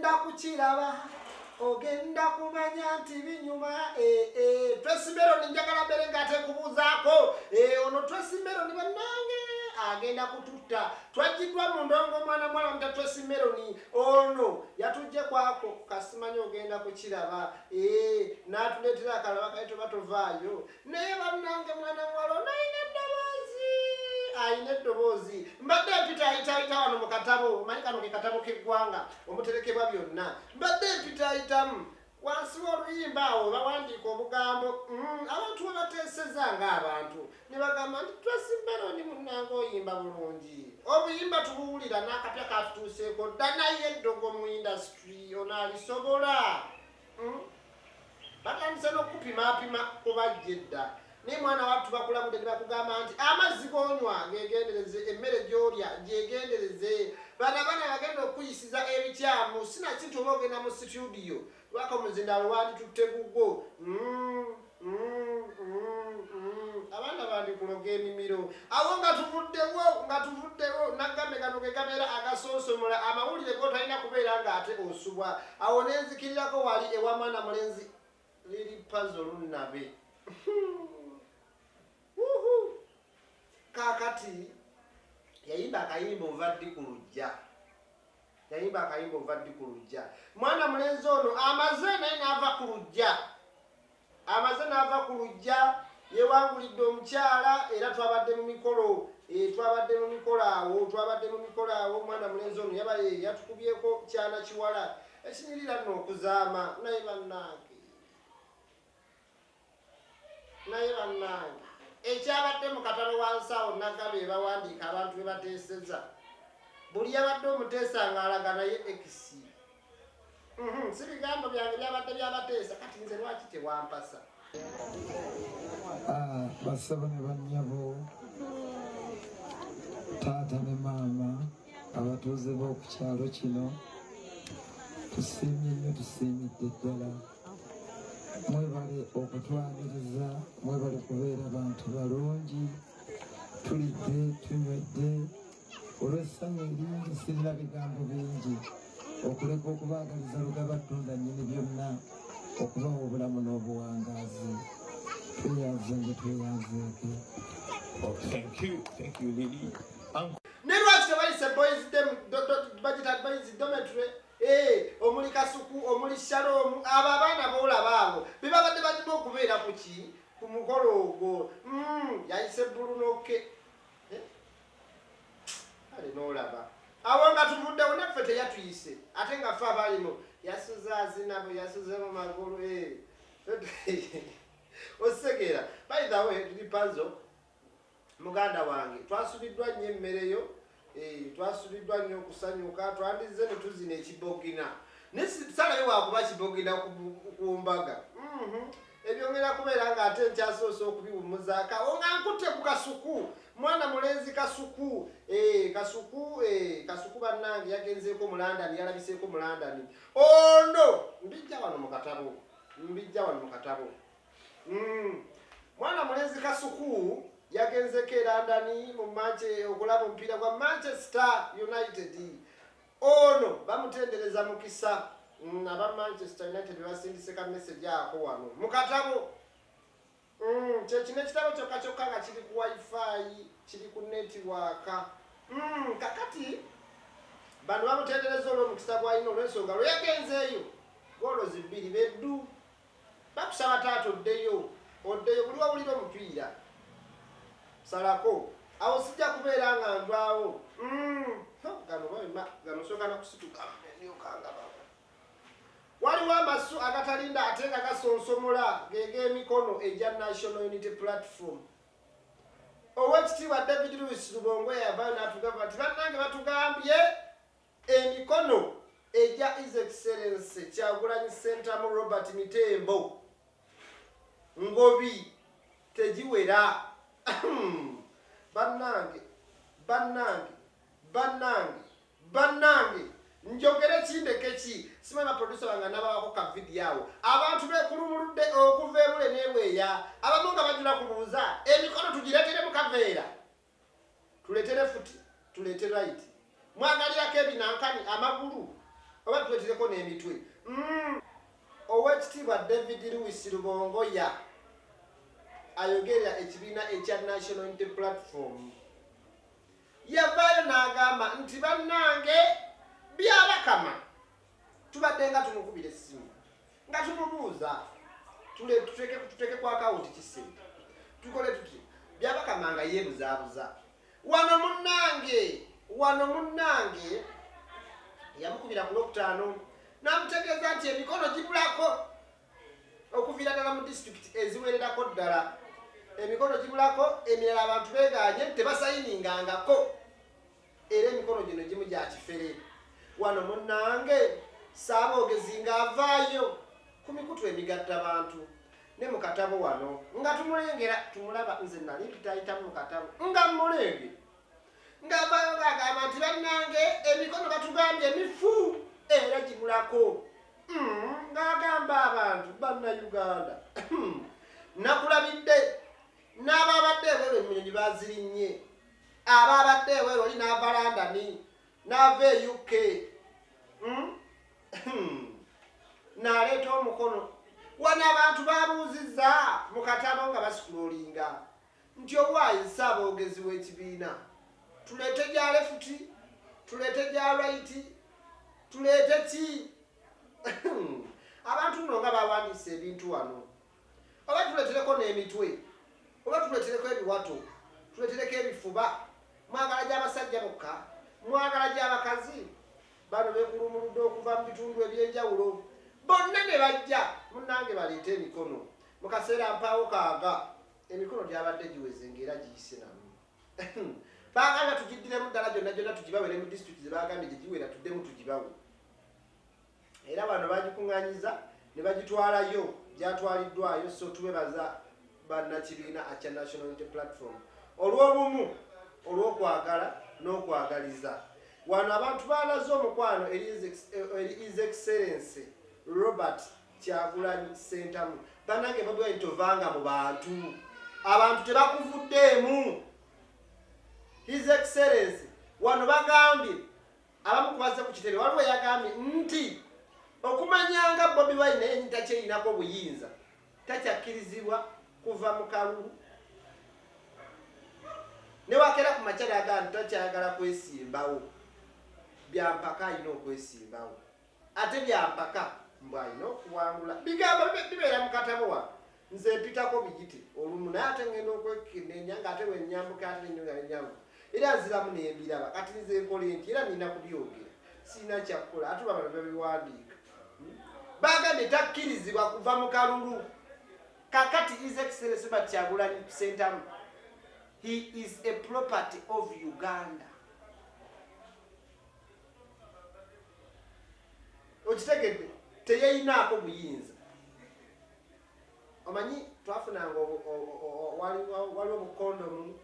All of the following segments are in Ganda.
ogenda kukiraba ogenda kumanya nti binyuma Tracy Melon njagala bere ngate kubuzaako ono Tracy Melon bannange agenda kututta twajidwa mu ndongo mwana mta Tracy Melon ono yatujje kwako kasimanyi ogenda kukiraba n'atuleetera akalaba kaito batovaayo naye bannange mwana mwalo ayina eddobozi mbadde mpita ayita wano mu katabo manyi kano ke katabo k'eggwanga omuterekebwa byonna mbadde mpita ayitamu wansi w'oluyimba awo bawandiika obugambo abantu webateeseza ng'abantu ne bagamba nti Tracy Melon munnange oyimba bulungi obuyimba tubuwulira n'akapya katutuuseeko dda naye eddogo mu indasitule ono alisobola batandise n'okupimaapima kubajja edda ni mwana watu bakulamudde ne bakugamba nti amazzi g'onywa gegendereze emmere gy'olya gyegendereze bana bagenda okuyisiza ebikyamu sina kintu oba ogenda mu studio lwaka omuzindalo wanditutte gugwo abaana bandikuloga emimiro awo nga tuvuddewo naggambe gano ge gabeera agasonsomola amawulire gotalina kubeera ng'ate osubwa awo nenzikirirako wali ewa mwana mulenzi liri puzzle nabe kakati yayimba akayimba ovaddi ku lujja mwana mulenzi ono amaze naye n'ava ku lujja yewangulidde omukyala era twabadde mu mikolo awo mwana mulenzi ono yatukubyeko kyana kiwala ekinyirira nno okuzaama naye bannange ekyabadde mu katalo wansi awo naggabe ebawandiika abantu bebateeseza buli yabadde omuteesa ng'alaga naye ekisi si bigambo byange byabadde byabateesa kati nze lwaki tewampasa basabo ne bannyabo taata ne maama abatuuze b'oku kyalo kino tusiimidde ddala mwebale okutwaniriza mwebale kubeera bantu balungi tulidde tunywedde olw'essanyu eringi sirina bigambo bingi okuleka okubaagaliza lugabatunda nnyini byonna okubawa obulamu n'obuwangaazi tweyanzeeke Thank you, Lily. ne lwaki tebayise budget advice dormitory omuli Kasuku omuli Shalom abo abaana boolaba abo bebabadde balina okubeera ku mukolo ogwo yayise bulunoke ale n'olaba awo nga tuvuddewo naffe teyatuyise ate nga ffe abalimo yasuze azinabo yasuze mu magulu osegera by the way tuli puzzle muganda wange twasubiddwa nnyo emmereyo twasubiddwa nnyo okusanyuka twandize ne tuzina ekibogina nesalabe wakuba kibogina ku mbaga ebyongera kubeera ng'ate nkyasoosa okubiwumuzaaka nga nkutte ku Kasuku mwana mulenzi Kasuku Kasuku bannange yagenzeeko mu London yalabiseeko mu London ono mbijja wano mu katabo mwana mulenzi Kasuku yagenzeeko e London okulaba omupiira gwa Manchester United ono bamutendereza mukisa aba Manchester United basindise ka message ako wano mu katabo kyekino ekitabo kyokka nga kiri ku wifi kiri ku network kakati bano bamutendereza olw'omukisa gwalina olw'ensonga lwe yagenzeeyo goolo 2 beddu bakusaba taata oddeyo buli wawulira omupiira salako awo sijja kubeera nga ndwawo gano sogana kusituka waliwo amasu agatalinda ate nga gasonsomola g'emikono egya National Unity Platform owekitiibwa David Lewis Lubongo yavayo n'atugamba nti bannange batugambye emikono egya His Excellency Kyagulanyi Ssentamu Robert Mitembo ngobi tegiwera bannange njogere kindeke ki simanyi baproducer bange nabawako ka video awo abantu bekulumuludde okuva ebule n'ebweya abamu nga bajula kubuuza emikono tugireetere mu kaveera tuleetere futi tuleete right mwagalirako ebinankani amagulu oba tuleetereko n'emitwe. Oweekitiibwa David Lewis Rubongoya ayogerera ekibiina ekya National Unity Platform yavaayo n'agamba nti bannange byabakama tubadde nga tumukubira essimu nga tumubuuza tuteeke ku akawunti kisente tukole tuti byabakama nga yeebuzaabuza wano munnange yamukubira ku Lwokutaano n'amutegeeza nti emikono gibulako okuviira ddala mu disitulikiti eziwererako ddala emikono gibulako emirala abantu beeganye tebasayiningangako era emikono gino gimu gya kifere. Wano munnange Ssaabogezi ng'avaayo ku mikutu emigatta bantu ne mu katabo wano nga tumulengera tumulaba nze nali tutayitamu mu katabo nga mulenge ng'avaayo ng'agamba nti bannange emikono batugambye mifu era gibulako ng'agamba abantu bannayuganda nakulabidde n'ababadde ewero emmunyonyi bazirinnye ababadde ewero oli n'ava London n'ava e UK n'aleeta omukono wano abantu babuuzizza mu katabo nga basikuloolinga nti owaayi Ssaabogezi w'ekibiina tuleete gya lefuti tuleete gya raiti tuleete ki abantu nno nga bawandiisa ebintu wano oba tuleetereko n'emitwe oba tuleetereko ebiwato tuleetereko ebifuba mwagala gy'abasajja bokka mwagala gy'abakazi bano beekulumuludde okuva mu bitundu ebyenjawulo bonna ne bajja munnange baleete emikono mu kaseera mpaawo kaaga emikono gyabadde giweze ng'era giyise namu baagamba tugiddiremu ddala gyonna tugibawe ne mu disitulikiti ze baagambye gye giwera tuddemu tugibawe era bano bagikuŋŋanyiza ne bagitwalayo gyatwaliddwayo so tubebaza bannakibiina ekya National Unity Platform olw'obumu olw'okwagala n'okwagaliza. Wano abantu baalaze omukwano eri His Excellency Robert Kyagulanyi Ssentamu bannange babwe ntovanga mu bantu abantu tebakuvuddeemu. His Excellency wano bagambye abamu kubaze ku kitebe waliwo yagambye nti okumanyanga Bobi Wine naye ntakyerinako buyinza takyakkirizibwa kuva mu kalulu ne wakera ku makyala agandi takyayagala kwesimbawo byampaka alina okwesimbawo ate byampaka mbw alina okuwangula bigamba bibeera mu katabo wano nze mpitako bigite olumu naye ate ngenda okwekenenya nga ate wenyambuka ate nenyambuka era nziramu nembiraba kati nze nkole nti era nina kubyogera sirina kyakkola ate babano babiwandiika bagambye takkirizibwa kuva mu kalulu kakati His Excellency Kyagulanyi Ssentamu he is a property of Uganda. Okitegedde teyeyinaako buyinza omanyi twafunanga waliwo obukondomu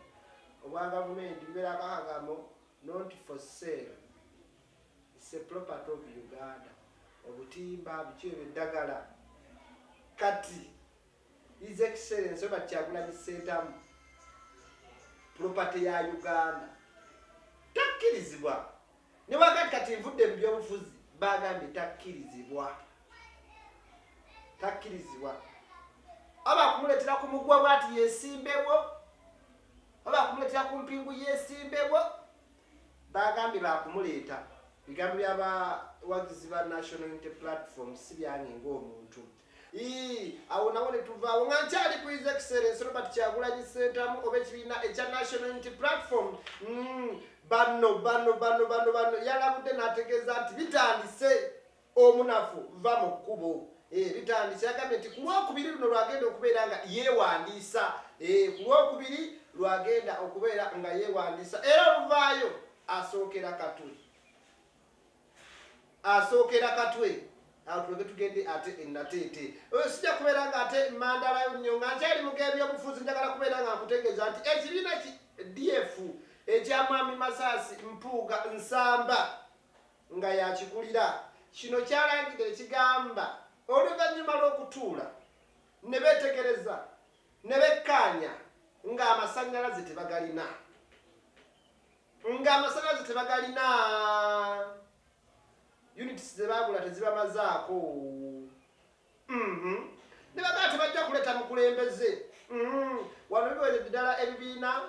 obwa gavumenti bibeerako akagamo not for sale it's a property of Uganda obutimba biki eby'eddagala kati His Excellency Kyagulanyi Ssentamu property ya Uganda takkirizibwa ne wakati kati nvudde mu byobufuzi bagambye takkirizibwa aba kumuleetera ku mugwa bwati yeesimbebwo oba kumuleetera ku mpingu yeesimbebwo bagambye bakumuleeta bigambo by'abawagizi ba National Unity Platform si byange ng'omuntu awo nawo ne tuvaawo nga nkyali ku His Excellency Robert Kyagulanyi Ssentamu oba ekibiina ekya National Unity Platform bano yalabudde n'ategeeza nti bitandise omunafu va mu kkubo bitandise yagambye nti ku lwokubiri luno lwagenda okubeera nga yeewandiisa ku lwokubiri lwagenda okubeera nga yeewandiisa era oluvaayo asookera katwe awo tuleke tugende ate ennateete sijja kubeera nga ate mandalayo nnyo nga nkyali mu gebyobufuzi njagala kubeera nga nkutegeeza nti ekibiina DF ekya Mwami Masaasi Mpuuga Nsamba nga yakikulira kino kyalangidde ekigamba oluvannyuma lw'okutuula ne beetegereza ne bekkaanya ng'amasannyalaze tebagalina units ze bagula tezibamazaako. Ne bagala tebajja kuleeta mukulembeze. Wano biweredde ddala ebibiina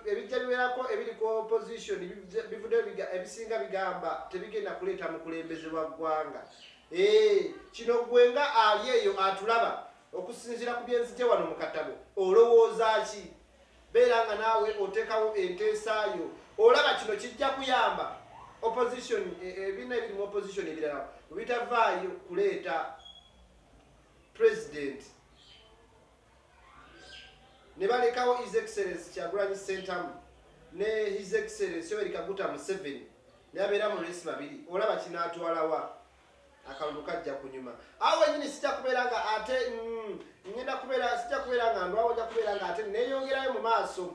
ebijja biwerako ebiriko opposition bivuddeyo ebisinga bigamba tebigenda kuleeta mukulembeze wa ggwanga. Kino gwe nga ali eyo atulaba okusinziira ku byenzije wano mu katabo olowooza ki? Beera nga naawe oteekawo enteesaayo olaba kino kijja kuyamba opposition ebiina ebiri mu opposition ebirala bitavaayo kuleeta president ne balekawo his excellence Kyagulanyi Ssentamu ne his excellence Yoweri Kaguta Museveni ne abeera mu lesi babiri olaba kinaatwalawa akalulu kajja kunyuma. Awo wenyini sijja kubeera nga ate ngenda kubeera sijja kubeera nga ndwawo ojja kubeera nga ate neeyongerayo mu maaso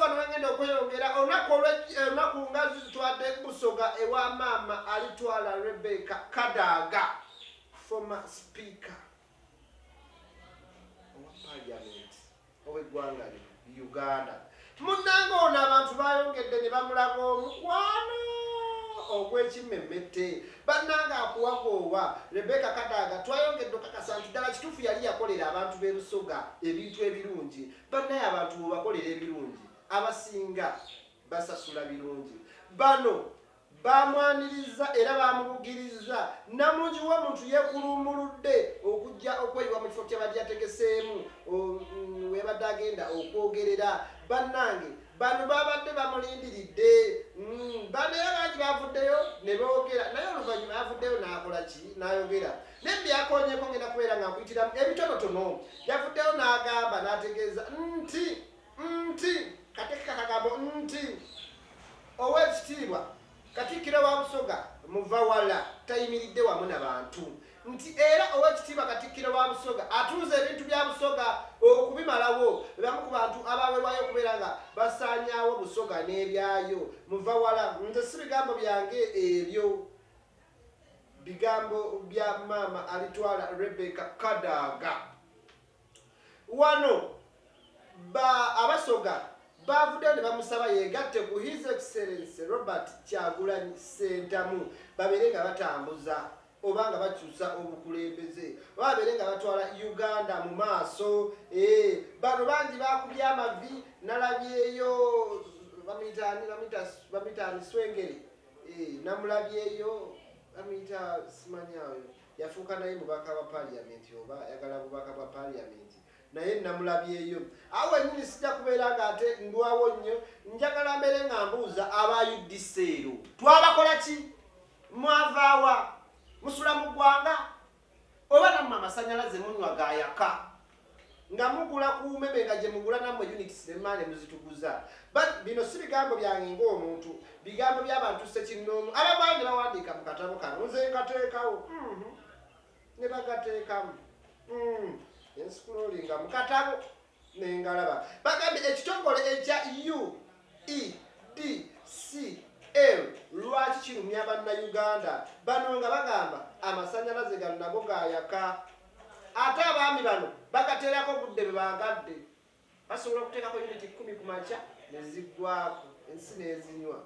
wano wengenda okweyongera olunaku nga zitwadde Busoga ewa maama alitwala Rebecca Kadaga former speaker owa parliament ow'eggwanga Uganda. Munnanga ono abantu bayongedde ne bamulaga omukwano ogw'ekimmemmette bannanga akuwagoowa Rebecca Kadaga twayongedde okakasa nti ddala kituufu yali yakolera abantu b'e Busoga ebintu ebirungi. Bannaye abantu bwebakolera ebirungi abasinga basasula birungi. Bano bamwaniriza era bamubugiriza namungi w'omuntu yeekuluumuludde okujja okweyiwa mu kifo kyabadde yategeseemu webadde agenda okwogerera. Bannange bano babadde bamulindiridde. Bano era bangi bavuddeyo ne boogera naye oluvannyuma yavuddeyo n'akola ki? N'ayogera naye byakonyeeko ngenda kubeera nga nkuyitiramu ebitonotono. Yavuddeyo n'agamba n'ategeeza nti kateeka kagambo nti ow'ekitiibwa Katikkiro wa Busoga Muvawala tayimiridde wamu n'abantu nti era ow'ekitiibwa Katikkiro wa Busoga atuuza ebintu bya Busoga okubimalawo bamu ku bantu abaweerwayo okubeera nga basaanyaawo Busoga n'ebyayo. Muvawala nze si bigambo byange ebyo, bigambo bya maama alitwala Rebecca Kadaga. Wano abasoga bavuddeyo ne bamusaba yeegatte ku his excellence Robert Kyagulanyi Ssentamu babeere nga batambuza oba nga bakyusa obukulembeze babeere nga batwala Uganda mu maaso. Bano bangi bakubye amavi nalabyeyo bamitaani Swengere namulabyeyo bamuyita simanyayo yafuuka naye mubaka wa parliament oba yagala bubaka bwa parliament naye namulabyeyo. Awo wenyini sijja kubeera nga ate ndwawo nnyo njagala mbeere nga mbuuza abayuddiseero twabakola ki? Mwavaawa musula mu ggwanga oba nammwe amasannyalaze munywa gayaka nga mugula ku mmeme nga gye mugula nammwe units nemaane muzituguza. Bino si bigambo byange ng'omuntu, bigambo by'abantu ssekinnoomu ababayi ne bawandiika mu katabo kano nze nkateekawo ne bagateekamu ensikulolinga mu katabo nengalaba bagambye ekitongole ekya UEDCL lwaki kirumya bannayuganda. Bano nga bagamba amasannyalaze gano nago gayaka ate abaami bano bagateerako obudde bwe bagadde basobola okuteekako uniti 10 ku makya ne ziggwako ensi n'ezinywa.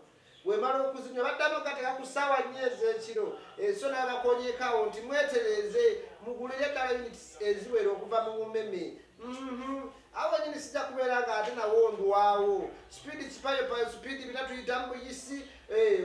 Wemala okuzinywa baddamu gateeka ku ssaawa 4 ez'ekiro so n'abakonyeekawo nti mwetereze mugulire ddala units eziwera okuva mu bummeme. Awo wenyini sijja kubeera nga ate nawo ndwawo speedi kipayopayo speedi bina tuyita mu buyisi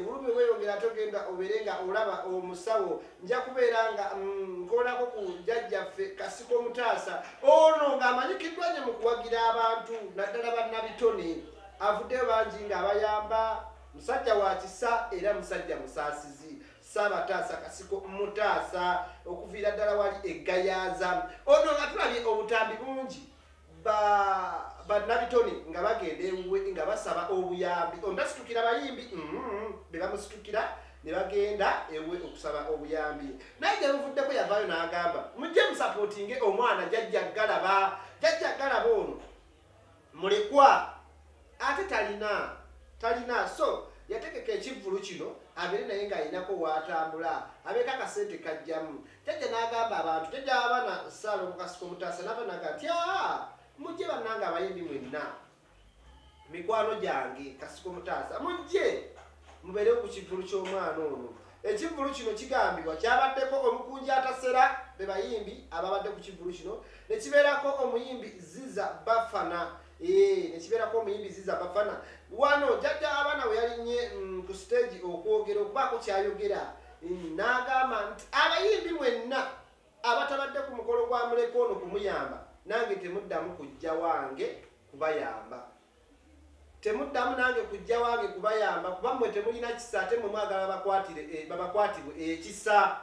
olumi weeyongera ate ogenda obeere nga olaba omusawo. Nja kubeera nga nkolako ku jjajjaffe Kasuku Mutaasa ono ng'amanyikiddwa nnyo mu kuwagira abantu naddala bannabitone. Avuddeyo bangi ng'abayamba musajja wa kisa era musajja musaasizi Saabataasa Kasuku Mutaasa okuviira ddala wali eggayaaza. Ono nga tulabye obutambi bungi bannabitone nga bagenda ewuwe nga basaba obuyambi. Ondasitukira bayimbi be bamusitukira ne bagenda ewuwe okusaba obuyambi. Naye gye buvuddeko yavaayo n'agamba mujje musapootinge omwana jjajja Galaba ono mulekwa ate talina so yategeka ekivvulu kino abeere naye ng'alinako waatambula abeeko akasente kajjamu. Jjajja n'agamba abantu jjajja abaana Saalo Kasuku Mutaasa n'abanaga nti mujje bannanga abayimbi mwenna mikwano gyange Kasuku Mutaasa mujje mubeerewo ku kivvulu ky'omwana ono ekivvulu kino kigambibwa kyabaddeko omukunja atasera be bayimbi ababadde ku kivvulu kino ne kibeerako omuyimbi Ziza Bafana. Nekibeerako omuyimbi Ziza Bafana. Wano jjajja abaana we yalinye ku stage okwogera okubaako kyayogera n'agamba nti abayimbi mwenna abatabadde ku mukolo gwa muleko ono kumuyamba nange temuddamu kujja wange kubayamba. Temuddamu nange kujja wange kubayamba kuba mmwe temulina kisa ate mwe mwagala babakwatirwe ekisa.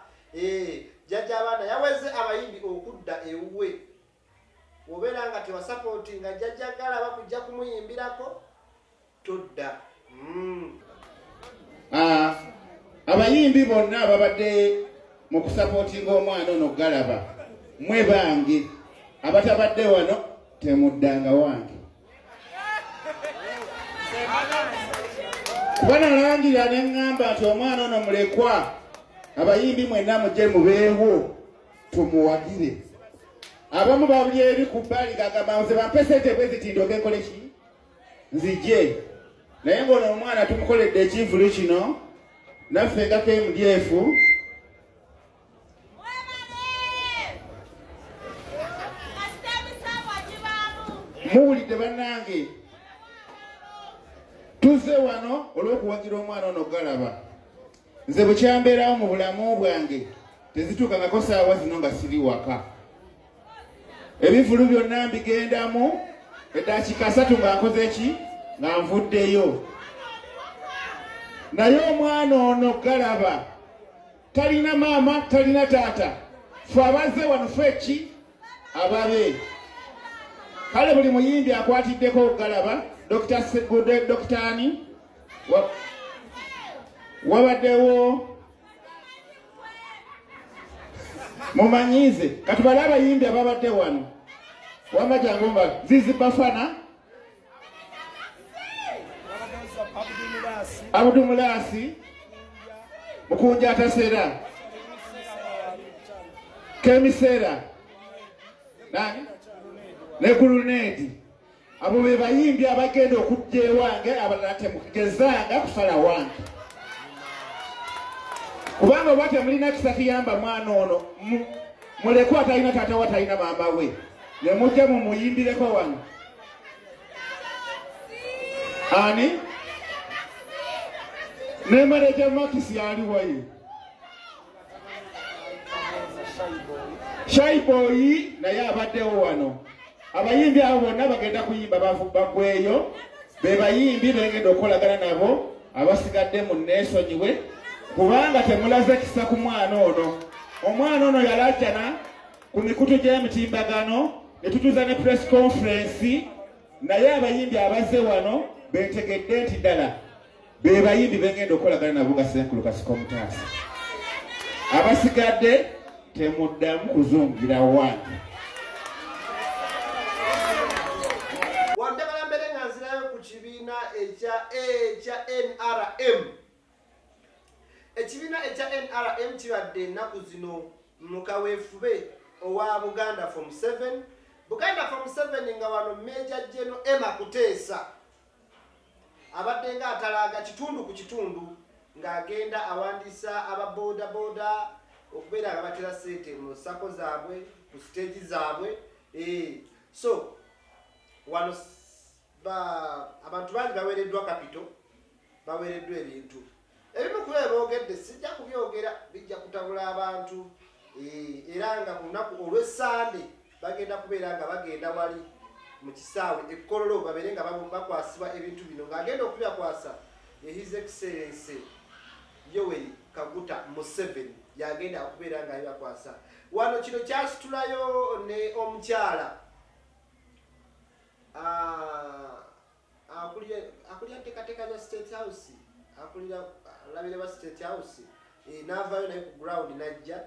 Jjajja abaana yaweze abayimbi okudda ewuwe. Obeera nga tewasapootinga jjajja galaba kujja kumuyimbirako todda. Abayimbi bonna ababadde mu kusapootinga omwana ono galaba mwe bange abatabadde wano temuddanga wange. Kuba nalangira ne ŋŋamba nti omwana ono mulekwa abayimbi mwenna mujje mubeewo tumuwagire. Abamu babuli eri ku bbali gagamba nze bampe sente bwe ziti ndoke nkole ki nzije. Naye ng'ono omwana tumukoledde ekivvulu kino naffe nga KMDF muwulidde bannange tuzze wano olw'okuwagira omwana ono galaba. Nze bukyambeerawo mu bulamu bwange tezituukangako saawa zino nga siri waka. Ebivvulu byonna mbigendamu eddakiika 3 nga nkoze ki nga nvuddeyo. Naye omwana ono galaba talina maama talina taata, ffe abazze wano ffe ki ababe. Kale buli muyimbi akwatiddeko galaba. Dr. Ani wabaddewo mumanyize katubale abayimbi ababadde wano wamajangomba Zizi Bafana Abdumulasi mukunja atasera kemisera nani ne kulunedi. Abo be bayimbi abagenda okujja ewange abalala temugezanga kusala wange. Kubanga oba temulina kisa kiyamba mwana ono muleko atalina taata we atalina maama we ne mujja mumuyimbireko wano. Ani ne manager Makisi aliwayo Shaiboyi naye abaddewo wano. Abayimbi abo bonna bagenda kuyimba bagweyo be bayimbi begenda okukolagana nabo abasigadde mu neesonyiwe kubanga temulaze kisa ku mwana ono. Omwana ono yalajjana ku mikutu gy'emitimbagano ne tutuuza ne press conference naye abayimbi abazze wano betegedde nti ddala be bayimbi begenda okukolagana nabo nga Senkulu Kasuku Mutaasa. Abasigadde temuddamu kuzungira wange. Kibiina ekya NRM. Ekibiina ekya NRM kibadde ennaku zino mu kaweefube owa Buganda Form 7. Buganda Form 7 nga wano Major General Emma Kuteesa abadde nga atalaaga kitundu ku kitundu ng'agenda awandiisa ababoda okubeera nga batera ssente mu sako zaabwe ku stage zaabwe. So wano abantu bangi baweereddwa kapito, baweereddwa ebintu. Ebimu ku byo boogedde sijja kubyogera bijja kutabula abantu. Era nga ku lunaku olw'Essande bagenda kubeera nga bagenda wali mu kisaawe ekkololo babeere nga bakwasibwa ebintu bino ng'agenda okubyakwasa His Excellency Yoweri Kaguta Museveni yagenda okubeera nga yakwasa. Wano kino kyasitulayo ne omukyala akulira nteekateeka za State House, akulira labire ba State House, n'avaayo naye ku ground najja.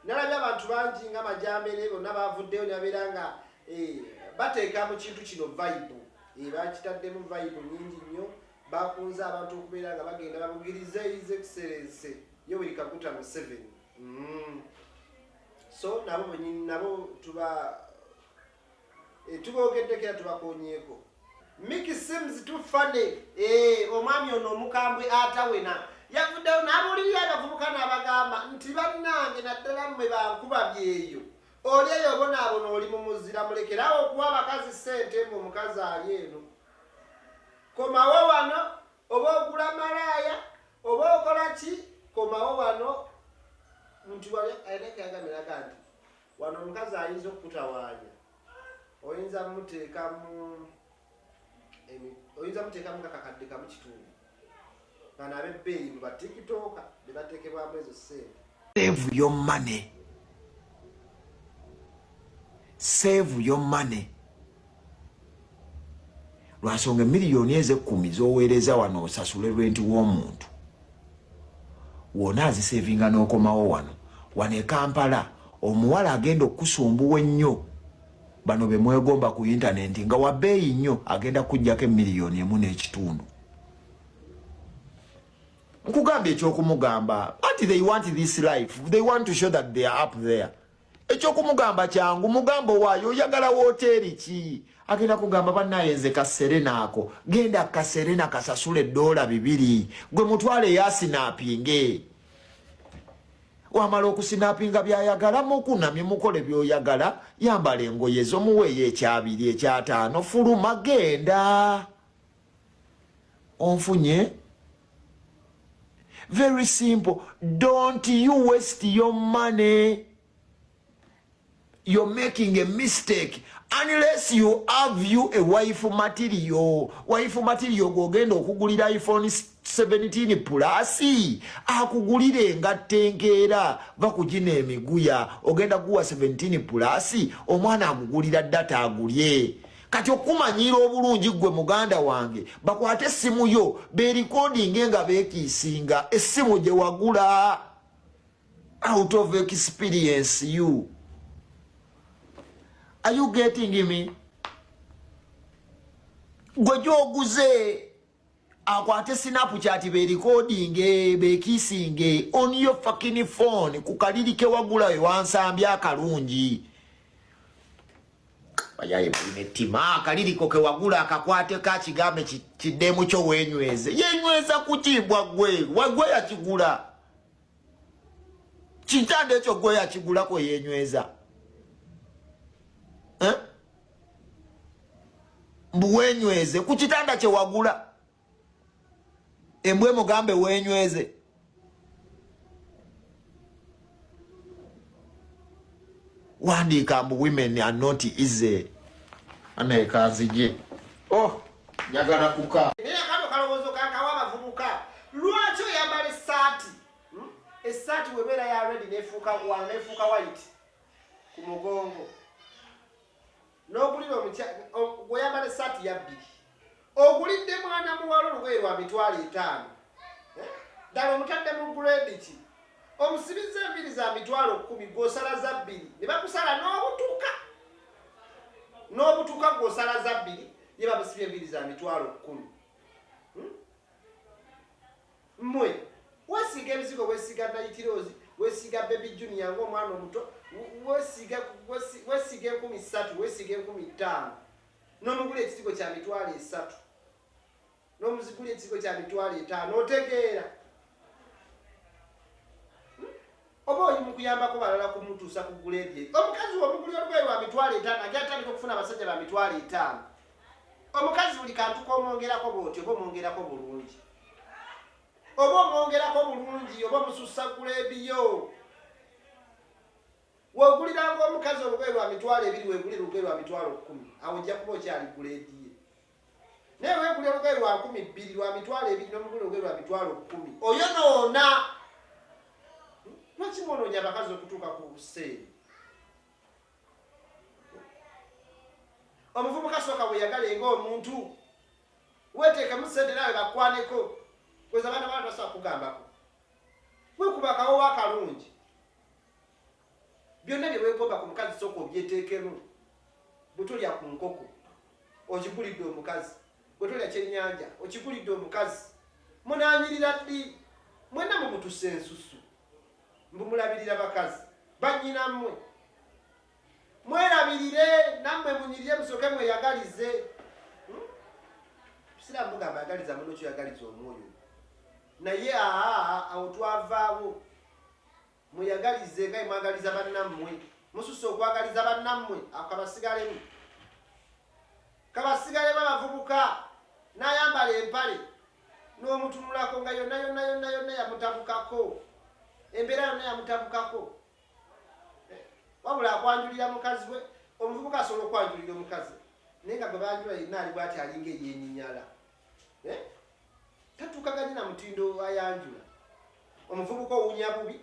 Nalabye abantu bangi nga Majambere bonna bavuddeyo ne babeera nga bateeka mu kintu kino vibe. Bakitaddemu vibe nyingi nnyo, bakunze abantu okubeera nga bagenda babugirize His Excellency Yoweri Kaguta Museveni. So nabo tubogeddeko era tubakonyeeko. Miki Sims too funny. Omwami ono omukambwe atawena yavuddeyo n'abulirira abavubuka n'abagamba nti bannange naddala mmwe bankuba byeyo oli eyo bonaabona oli mu muzira mulekerawo okuwa abakazi ssente mwe omukazi ali eno komawo wano oba ogula malaaya oba okola ki komawo wano muntu wali ayinako yagamiraga nti wano omukazi ayinza okukutawaanya oyinza muteekamu kakakadde kamu kitundu bano ab'ebbeeyi mu batikitooka be bateekebwamu ezo ssente. Save your money. Save your money. Lwansonga miliyoni ez'ekkumi z'oweereza wano osasule rwenti w'omuntu wona azisevinga n'okomawo wano e Kampala omuwala agenda okusumbuwa ennyo bano be mwegomba ku intaneti nga wabbeeyi nnyo agenda kujjako emiliyoni emu n'ekitundu. Nkugambye ekyokumugamba but they want this life, they want to show that they are up there. Ekyokumugamba kyangu mugambo waayo oyagala wooteri ki agenda kugamba bannaye nze kaserena ako genda kaserena kasasule $200 gwe mutwale yasinapinge wamala okusinapinga byayagala mukunamye mukole byoyagala yambala engoye zomuweeyo ekyabiri ekyataano fuluma genda onfunye. Very simple. Don't you waste your money. You're making a mistake unless you have a wife material. Wife material gogenda okugulira iPhone 17 Plus akugulire ngatenkeera bakugina emiguya ogenda kuwa 17 Plus omwana agugulira data agulye. Kati okumanyira obulungi gwe muganda wange bakwate essimu yo berecording nga bekiisinga essimu gye wagula out of experience you. Are you getting me? Gwe gyoguze akwate Snapchat berecording bekiisinge on your fucking phone ku kalirike wagula we wansambya akalungi. Bayaye binetima akaliriko ke wagula akakwate ka kigambe kiddemu kyo wenyweze yenyweza kutibwa gwe yakigula kitande ekyo gwe yakigula ko yenyweza mbuwenyweze ku kitanda kye wagula embwe mugambe wenyweze. Wandika mbu women are not easy. Anayekanzije. Oh, njagala kuka. Niye kano kalowozo kankawa abavubuka. Lwaki oyambala essaati? Essaati webera ya red nefuuka white ku mugongo. N'ogulira oyambala essaati ya bbiri. Ogulidde mwana muwala olugoye lwa $5,000. Ddala omutadde mu grade ki? Omusibiza embiri za $10,000 gw'osala za bbiri ne bakusala n'obutuka gw'osala za bbiri ye bamusibye embiri za $10,000. Mmwe weesiga ebizigo weesiga nayitirozi weesiga baby junior ng'omwana omuto weesiga 3,000 weesiga 5,000 n'omugula ekisigo kya $3,000 n'omuzigula ekisigo kya $5,000 otegeera. Oba oyi mukuyambako balala kumutuusa ku grade. Omukazi omugulira olugoye lwa $5,000 agatandika okufuna abasajja ba $5,000. Omukazi buli kantu k'omwongerako bw'oti oba omwongerako bulungi. Oba omusussa grade yo. Woguliranga omukazi olugoye lwa $2,000 weegulira olugoye lwa $10,000 awo ojja kuba okyali grade ye. Naye weegulira olugoye lwa $2,000 lwa $2,000 n'omugulira olugoye lwa $10,000 oyo noona. Lwaki mwononya abakazi okutuuka ku buseeri? Omuvubuka sooka bweyagale ng'omuntu weeteekemu ssente nawe bakwaneko kweza abaana bana tasobola kugambako wekuba akawowo akalungi byonna bye weegomba ku mukazi sooka obyeteekemu. Bwe tolya ku nkoko okigulidde omukazi, bwe tolya kyennyanja okigulidde omukazi. Munaanyirira ddi? Mwenna mumutusa ensusu mbumulabirira bakazi bannyina mmwe mwerabirire nammwe munyirire musooke mweyagalize. Siraamu mugamba yagaliza muno kyoyagaliza omwoyo naye awo twavaawo mweyagalize nga mwagaliza bannammwe mususse okwagaliza bannammwe ako kabasigalemu abavubuka n'ayambala empale n'omutunulako nga yonna yamutabukako embeera yonna yamutabukako wabula akwanjulira mukazi we omuvubuka asobola okwanjulira omukazi naye nga gwe banjula yenna ali bwati alinga eyenyinyala tatuukaganye na mutindo ayanjula omuvubuka owunya bubi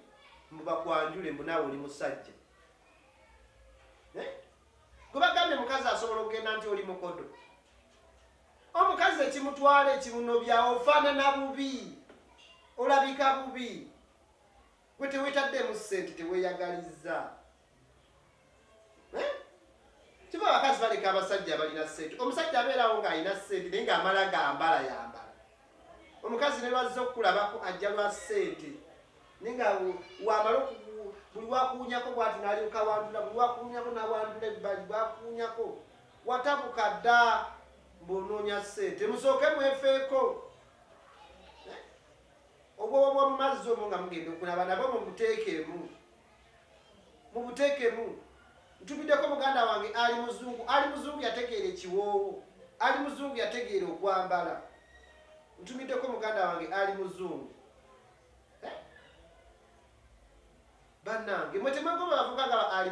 mbuba kwanjule mbu naawe oli musajja gwe bagambye mukazi asobola okugenda nti oli mukodo omukazi ekimutwala ekimunobya ofaanana bubi olabika bubi gwe teweetaddemu ssente teweeyagaliza kiba abakazi baleka abasajja abalina ssente omusajja abeerawo ng'alina ssente naye ng'amala gambala yambala omukazi ne lwazza okukulabako ajja lwa ssente naye nga wamala buli wakuunyako bwati n'alyoka wandula buli wakuunyako n'awandula ebbali bwakuunyako watabuka dda mbonoonya ssente musooke mwefeeko obwobo bwomu mazzi omwo nga mugenda okulaba nabo mubuteekemu ntumiddeko muganda wange ali muzungu yategeera ekiwoowo ali muzungu yategeera okwambala ntumiddeko muganda wange ali muzungu bannange mwe temwegoba bavuga nga ali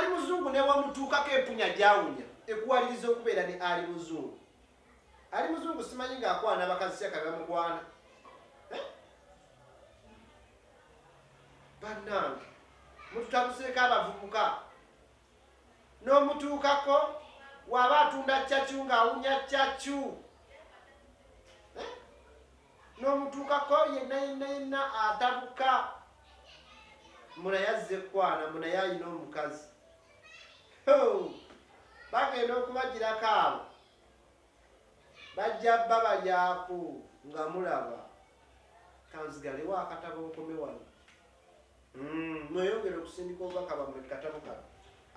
muzungu newamutuukako empunya gyawunya ekuwaliriza okubeera ne ali muzungu simanyi ng'akwana abakazi syaka bamukwana bannange mututabuseeko abavubuka n'omutuukako waba atunda cyacu ng'awunya cyacu n'omutuukako yenna atabuka muna yazze ekwana muna yalina omukazi bagenda okubagirako abo bajja bba balyako nga mulaba kanzigalewo akatabo nkome wano mweyongere okusindika obubaka bamwe katabo kano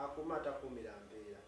akuuma atakuumira mbeera